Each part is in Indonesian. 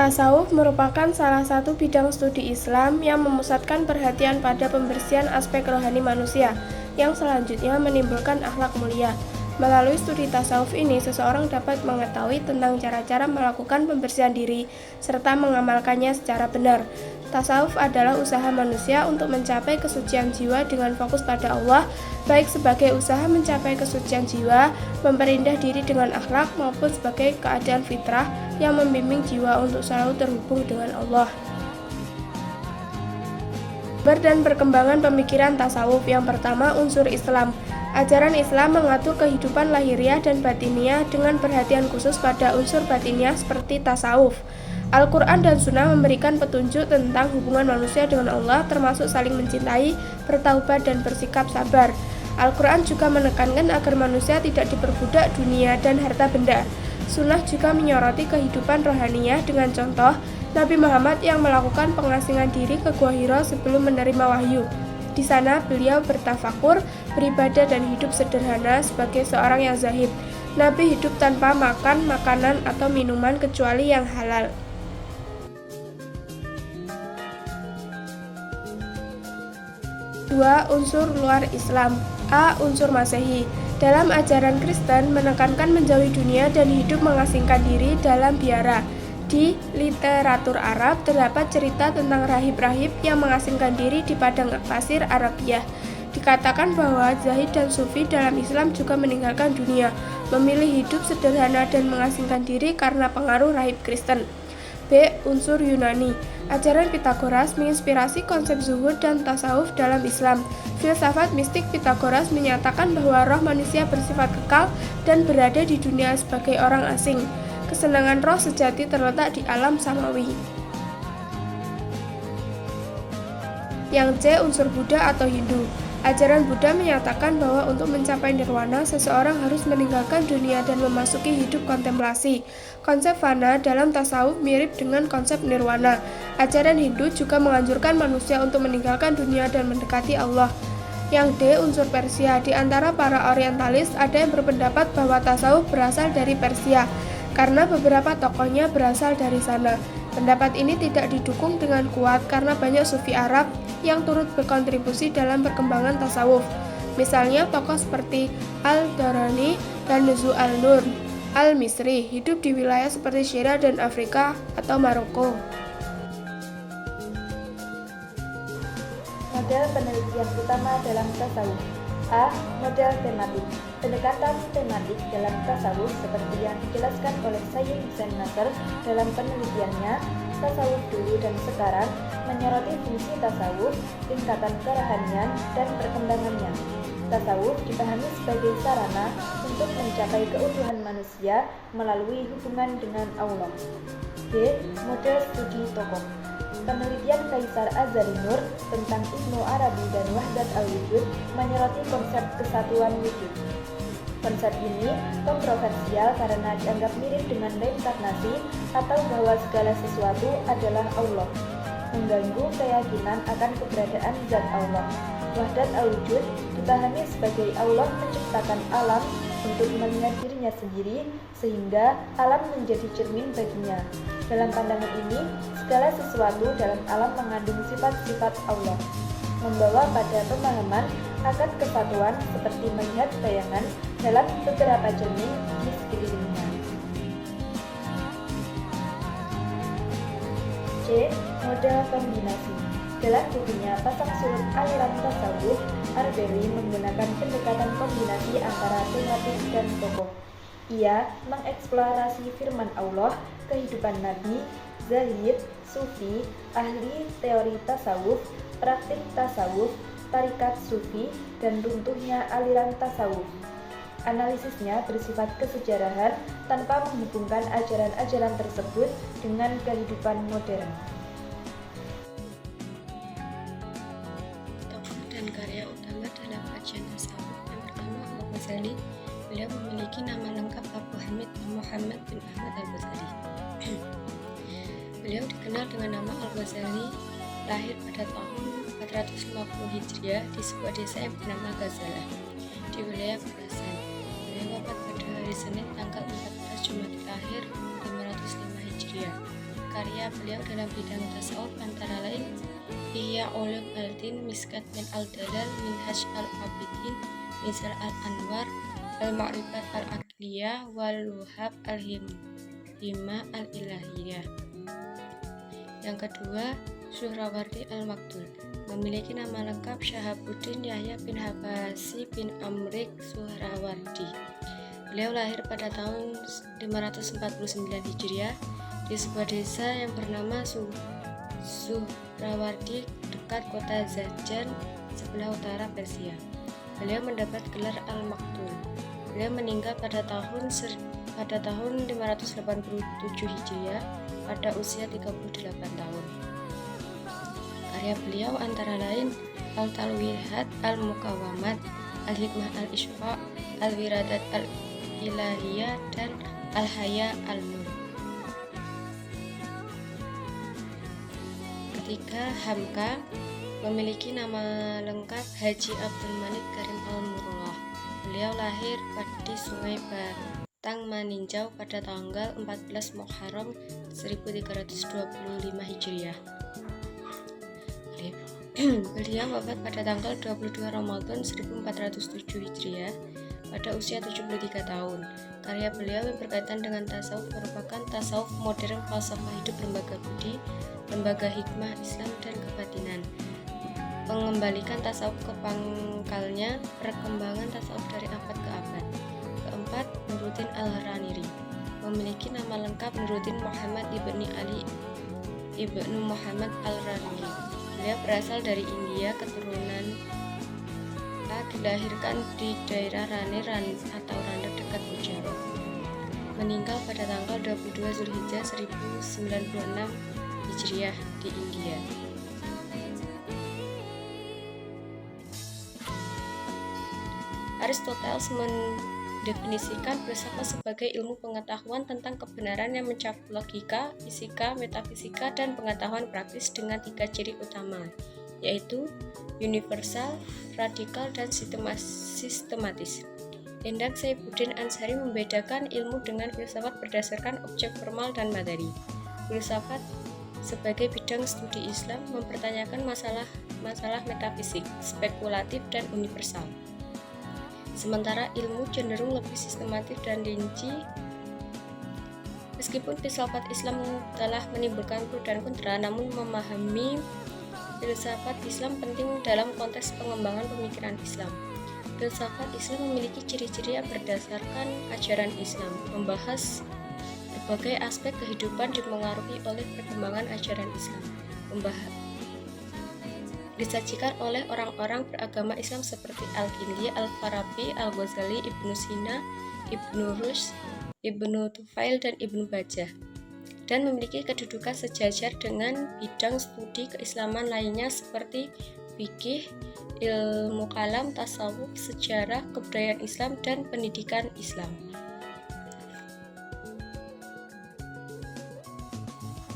Tasawuf merupakan salah satu bidang studi Islam yang memusatkan perhatian pada pembersihan aspek rohani manusia, yang selanjutnya menimbulkan akhlak mulia. Melalui studi tasawuf ini, seseorang dapat mengetahui tentang cara-cara melakukan pembersihan diri, serta mengamalkannya secara benar. Tasawuf adalah usaha manusia untuk mencapai kesucian jiwa dengan fokus pada Allah, baik sebagai usaha mencapai kesucian jiwa, memperindah diri dengan akhlak, maupun sebagai keadaan fitrah yang membimbing jiwa untuk selalu terhubung dengan Allah. Sumber dan perkembangan pemikiran tasawuf. Yang pertama, unsur Islam. Ajaran Islam mengatur kehidupan lahiriah dan batiniah dengan perhatian khusus pada unsur batiniah seperti tasawuf. Al-Quran dan Sunnah memberikan petunjuk tentang hubungan manusia dengan Allah, termasuk saling mencintai, bertaubat, dan bersikap sabar. Al-Quran juga menekankan agar manusia tidak diperbudak dunia dan harta benda. Sunnah juga menyoroti kehidupan rohaniyah dengan contoh Nabi Muhammad yang melakukan pengasingan diri ke Gua Hira sebelum menerima wahyu. Di sana beliau bertafakur, beribadah, dan hidup sederhana sebagai seorang yang zahid. Nabi hidup tanpa makan makanan atau minuman kecuali yang halal. 2. Unsur luar Islam. A. Unsur Masehi. Dalam ajaran Kristen menekankan menjauhi dunia dan hidup mengasingkan diri dalam biara. Di literatur Arab terdapat cerita tentang rahib-rahib yang mengasingkan diri di padang pasir Arabiah. Dikatakan bahwa zahid dan sufi dalam Islam juga meninggalkan dunia, memilih hidup sederhana dan mengasingkan diri karena pengaruh rahib Kristen. B. Unsur Yunani. Ajaran Pitagoras menginspirasi konsep zuhud dan tasawuf dalam Islam. Filsafat mistik Pitagoras menyatakan bahwa roh manusia bersifat kekal dan berada di dunia sebagai orang asing. Kesenangan roh sejati terletak di alam samawi. Yang C. Unsur Buddha atau Hindu. Ajaran Buddha menyatakan bahwa untuk mencapai nirwana, seseorang harus meninggalkan dunia dan memasuki hidup kontemplasi. Konsep fana dalam tasawuf mirip dengan konsep nirwana. Ajaran Hindu juga menganjurkan manusia untuk meninggalkan dunia dan mendekati Allah. Yang D. Unsur Persia. Di antara para orientalis, ada yang berpendapat bahwa tasawuf berasal dari Persia, karena beberapa tokohnya berasal dari sana. Pendapat ini tidak didukung dengan kuat karena banyak sufi Arab yang turut berkontribusi dalam perkembangan tasawuf. Misalnya tokoh seperti Al-Darani dan Nuzu al-Nur al-Misri hidup di wilayah seperti Syria dan Afrika atau Maroko. Model penelitian utama dalam tasawuf. A. Model tematik. Pendekatan tematik dalam tasawuf seperti yang dijelaskan oleh Sayyid Hussein Nasr dalam penelitiannya Tasawuf Dulu dan Sekarang menyoroti fungsi tasawuf, tingkatan kerohanian, dan perkembangannya. Tasawuf dipahami sebagai sarana untuk mencapai keutuhan manusia melalui hubungan dengan Allah. B. Model studi tokoh. Penelitian Kaisar Azali Nur tentang Ibnu Arabi dan Wahdat al-Wujud menyoroti konsep kesatuan wujud. Konsep ini kontroversial karena dianggap mirip dengan reinkarnasi atau bahwa segala sesuatu adalah Allah, mengganggu keyakinan akan keberadaan zat Allah. Wahdat al-Wujud dipahami sebagai Allah menciptakan alam untuk melihat dirinya sendiri sehingga alam menjadi cermin baginya. Dalam pandangan ini, segala sesuatu dalam alam mengandung sifat-sifat Allah, membawa pada pemahaman akan kesatuan seperti melihat bayangan dalam beberapa cermin di sekelilingnya. C. Model kombinasi. Dalam bukunya Pasang Surut Aliran Tasawuf, Arbery menggunakan pendekatan kombinasi antara tematik dan tokoh. Ia mengeksplorasi firman Allah, kehidupan Nabi, zahid, sufi, ahli teori tasawuf, praktik tasawuf, tarikat sufi, dan runtuhnya aliran tasawuf. Analisisnya bersifat kesejarahan tanpa menghubungkan ajaran-ajaran tersebut dengan kehidupan modern. Tokoh dan karya utama dalam kajian tasawuf. Yang pertama, Al-Ghazali. Beliau memiliki nama lengkap Abu Hamid Muhammad bin Ahmad al-Ghazali. Beliau dikenal dengan nama Al-Ghazali, lahir pada tahun 450 Hijriah di sebuah desa yang bernama Ghazalah di wilayah Khurasan. Beliau wafat pada hari Senin tanggal 14 Jumadil Akhir 505 Hijriah. karya beliau dalam bidang tasawuf antara lain Ihya Ulumuddin, Miskat min al-Dalal, Minhaj al-Abidin, Mizar al-Anwar, Al-Ma'rifat al-Aqliyah, Wal-Wuhab al-Himmah al-Ilahiyah. Yang kedua, Suhrawardi al-Maktul, memiliki nama lengkap Syahabuddin Yahya bin Habasi bin Amrik Suhrawardi. Beliau lahir pada tahun 549 Hijriah di sebuah desa yang bernama Suhrawardi dekat kota Zanjan sebelah utara Persia. Beliau mendapat gelar Al-Maktul. Beliau meninggal pada tahun 587 Hijriah pada usia 38 tahun. Karya beliau antara lain Al-Talwihat Al-Muqawamat, Al-Hikmah Al-Ishfa, Al-Wiradat Al-Ilahiyah, dan Al-Haya Al-Nur. Ketiga, Hamka, memiliki nama lengkap Haji Abdul Malik Karim Al-Murullah. Beliau lahir di Sungai Batang Maninjau pada tanggal 14 Muharram 1325 Hijriah. Beliau wafat pada tanggal 22 Ramadan 1407 Hijriah pada usia 73 tahun. Karya beliau yang berkaitan dengan tasawuf merupakan tasawuf modern, falsafah hidup, lembaga budi, lembaga hikmah Islam, dan kebatinan. Mengembalikan tasawuf ke pangkalnya, perkembangan tasawuf dari abad ke abad. Keempat, Nuruddin Al-Raniri, memiliki nama lengkap Nuruddin Muhammad ibni Ali ibnu Muhammad Al-Raniri. Beliau berasal dari India, keturunan A, dilahirkan di daerah Rane atau Rane dekat Gujarat. Meninggal pada tanggal 22 Zulhijjah 1096 Hijriah di India. Aristoteles mendefinisikan filsafat sebagai ilmu pengetahuan tentang kebenaran yang mencakup logika, fisika, metafisika, dan pengetahuan praktis dengan 3 ciri utama, yaitu universal, radikal, dan sistematis. Endang Saifuddin Ansari membedakan ilmu dengan filsafat berdasarkan objek formal dan materi. Filsafat sebagai bidang studi Islam mempertanyakan masalah metafisik, spekulatif, dan universal. Sementara ilmu cenderung lebih sistematif dan rinci. Meskipun filsafat Islam telah menimbulkan pro dan kontra, namun memahami filsafat Islam penting dalam konteks pengembangan pemikiran Islam. Filsafat Islam memiliki ciri-ciri yang berdasarkan ajaran Islam, membahas berbagai aspek kehidupan dipengaruhi oleh perkembangan ajaran Islam, disajikan oleh orang-orang beragama Islam seperti Al-Kindi, Al-Farabi, Al-Ghazali, Ibnu Sina, Ibnu Rushd, Ibnu Tufail, dan Ibnu Bajjah, dan memiliki kedudukan sejajar dengan bidang studi keislaman lainnya seperti fikih, ilmu kalam, tasawuf, sejarah, kebudayaan Islam, dan pendidikan Islam.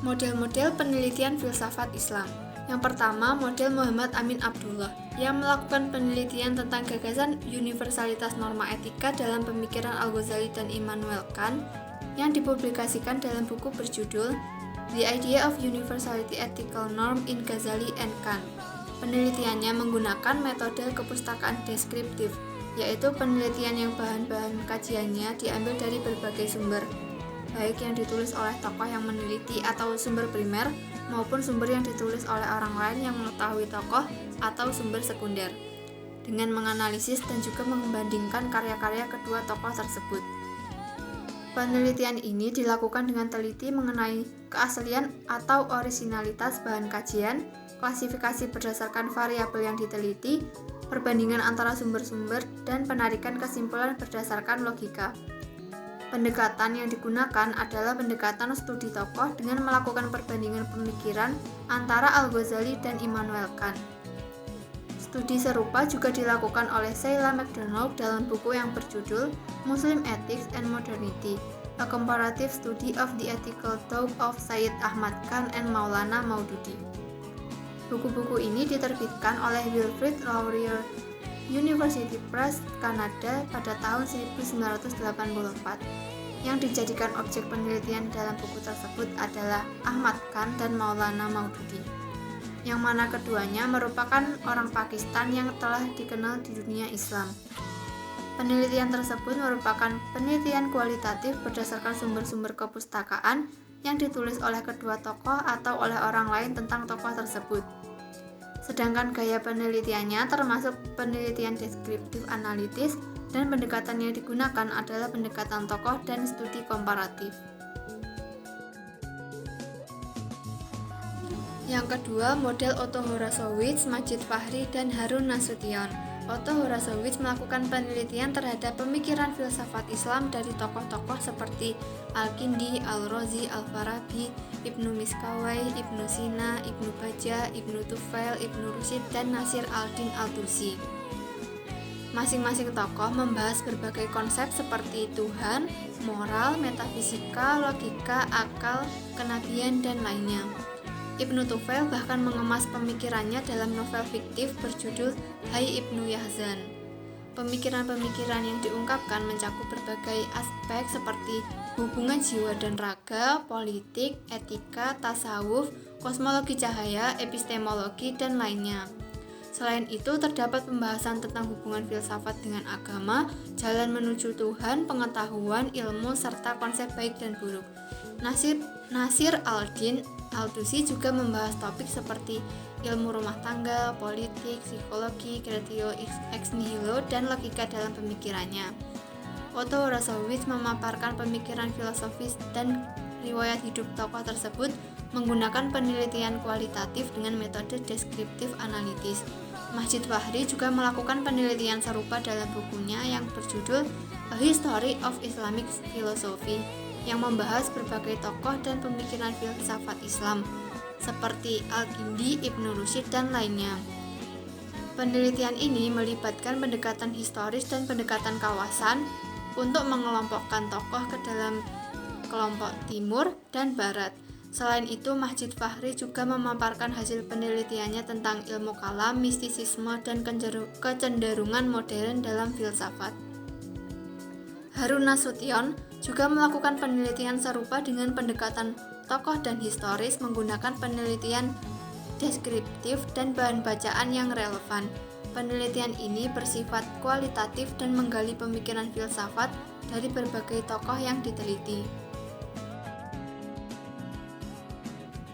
Model-model penelitian filsafat Islam. Yang pertama, model Muhammad Amin Abdullah yang melakukan penelitian tentang gagasan universalitas norma etika dalam pemikiran Al-Ghazali dan Immanuel Kant yang dipublikasikan dalam buku berjudul The Idea of Universality Ethical Norm in Ghazali and Kant. Penelitiannya menggunakan metode kepustakaan deskriptif, yaitu penelitian yang bahan-bahan kajiannya diambil dari berbagai sumber, baik yang ditulis oleh tokoh yang meneliti atau sumber primer, maupun sumber yang ditulis oleh orang lain yang mengetahui tokoh atau sumber sekunder, dengan menganalisis dan juga membandingkan karya-karya kedua tokoh tersebut. Penelitian ini dilakukan dengan teliti mengenai keaslian atau orisinalitas bahan kajian, klasifikasi berdasarkan variabel yang diteliti, perbandingan antara sumber-sumber, dan penarikan kesimpulan berdasarkan logika. Pendekatan yang digunakan adalah pendekatan studi tokoh dengan melakukan perbandingan pemikiran antara Al-Ghazali dan Immanuel Kant. Studi serupa juga dilakukan oleh Sheila McDonald dalam buku yang berjudul Muslim Ethics and Modernity, A Comparative Study of the Ethical Thought of Sayyid Ahmad Khan and Maulana Maududi. Buku-buku ini diterbitkan oleh Wilfrid Laurier University Press, Kanada pada tahun 1984. Yang dijadikan objek penelitian dalam buku tersebut adalah Ahmad Khan dan Maulana Maududi, yang mana keduanya merupakan orang Pakistan yang telah dikenal di dunia Islam. Penelitian tersebut merupakan penelitian kualitatif berdasarkan sumber-sumber kepustakaan yang ditulis oleh kedua tokoh atau oleh orang lain tentang tokoh tersebut. Sedangkan gaya penelitiannya termasuk penelitian deskriptif analitis dan pendekatan yang digunakan adalah pendekatan tokoh dan studi komparatif. Yang kedua, model Otto Horowitz, Majid Fahri, dan Harun Nasution. Otto Horowitz melakukan penelitian terhadap pemikiran filsafat Islam dari tokoh-tokoh seperti Al-Kindi, Al-Razi, Al-Farabi, Ibnu Miskawai, Ibnu Sina, Ibnu Bajjah, Ibnu Tufail, Ibnu Rushd, dan Nasir al-Din al-Tusi. Masing-masing tokoh membahas berbagai konsep seperti Tuhan, moral, metafisika, logika, akal, kenabian, dan lainnya. Ibnu Tufail bahkan mengemas pemikirannya dalam novel fiktif berjudul Hai Ibnu Yahzan. Pemikiran-pemikiran yang diungkapkan mencakup berbagai aspek seperti hubungan jiwa dan raga, politik, etika, tasawuf, kosmologi cahaya, epistemologi, dan lainnya. Selain itu, terdapat pembahasan tentang hubungan filsafat dengan agama, jalan menuju Tuhan, pengetahuan, ilmu, serta konsep baik dan buruk. Nasir al-Din al-Tusi juga membahas topik seperti ilmu rumah tangga, politik, psikologi, kretio ex nihilo, dan logika dalam pemikirannya. Otto Horowitz memaparkan pemikiran filosofis dan riwayat hidup tokoh tersebut menggunakan penelitian kualitatif dengan metode deskriptif analitis. Majid Fahri juga melakukan penelitian serupa dalam bukunya yang berjudul A History of Islamic Philosophy, yang membahas berbagai tokoh dan pemikiran filsafat Islam seperti Al-Kindi, Ibnu Rushd, dan lainnya. Penelitian ini melibatkan pendekatan historis dan pendekatan kawasan untuk mengelompokkan tokoh ke dalam kelompok timur dan barat. Selain itu, Majid Fahri juga memaparkan hasil penelitiannya tentang ilmu kalam, mistisisme, dan kecenderungan modern dalam filsafat. Harun Nasution juga melakukan penelitian serupa dengan pendekatan tokoh dan historis menggunakan penelitian deskriptif dan bahan bacaan yang relevan. Penelitian ini bersifat kualitatif dan menggali pemikiran filsafat dari berbagai tokoh yang diteliti.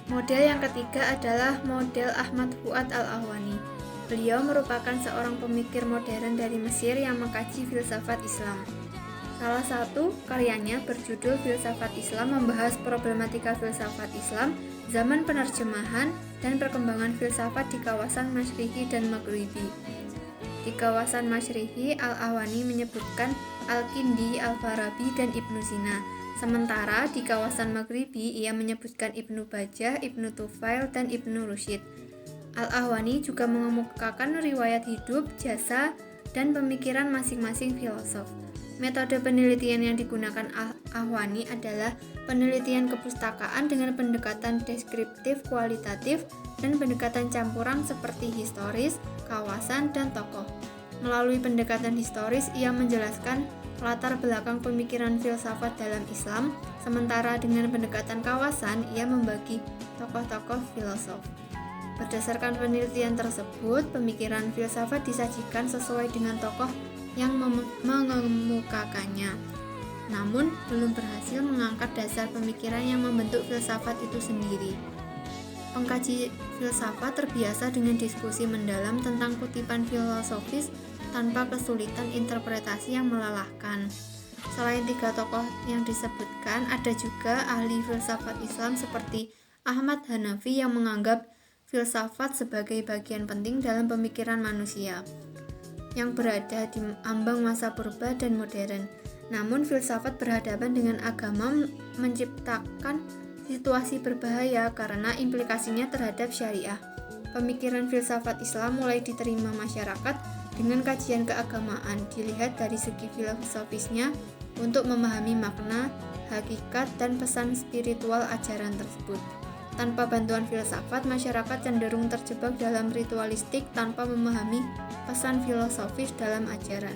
Model yang ketiga adalah model Ahmad Fuad al-Ahwani. Beliau merupakan seorang pemikir modern dari Mesir yang mengkaji filsafat Islam. Salah satu karyanya berjudul Filsafat Islam membahas problematika filsafat Islam, zaman penerjemahan, dan perkembangan filsafat di kawasan Masyriqi dan Maghribi. Di kawasan Masyriqi, Al-Ahwani menyebutkan Al-Kindi, Al-Farabi, dan Ibnu Sina. Sementara di kawasan Maghribi, ia menyebutkan Ibnu Bajjah, Ibnu Tufail, dan Ibnu Rushd. Al-Ahwani juga mengemukakan riwayat hidup, jasa, dan pemikiran masing-masing filosof. Metode penelitian yang digunakan Al-Ahwani adalah penelitian kepustakaan dengan pendekatan deskriptif kualitatif dan pendekatan campuran seperti historis, kawasan, dan tokoh. Melalui pendekatan historis, ia menjelaskan latar belakang pemikiran filsafat dalam Islam, sementara dengan pendekatan kawasan, ia membagi tokoh-tokoh filosof. Berdasarkan penelitian tersebut, pemikiran filsafat disajikan sesuai dengan tokoh yang mengemukakannya, namun belum berhasil mengangkat dasar pemikiran yang membentuk filsafat itu sendiri. Pengkaji filsafat terbiasa dengan diskusi mendalam tentang kutipan filosofis tanpa kesulitan interpretasi yang melelahkan. Selain tiga tokoh yang disebutkan, ada juga ahli filsafat Islam seperti Ahmad Hanafi yang menganggap filsafat sebagai bagian penting dalam pemikiran manusia yang berada di ambang masa purba dan modern. Namun filsafat berhadapan dengan agama menciptakan situasi berbahaya karena implikasinya terhadap syariah. Pemikiran filsafat Islam mulai diterima masyarakat dengan kajian keagamaan dilihat dari segi filosofisnya untuk memahami makna, hakikat, dan pesan spiritual ajaran tersebut. Tanpa bantuan filsafat, masyarakat cenderung terjebak dalam ritualistik tanpa memahami pesan filosofis dalam ajaran.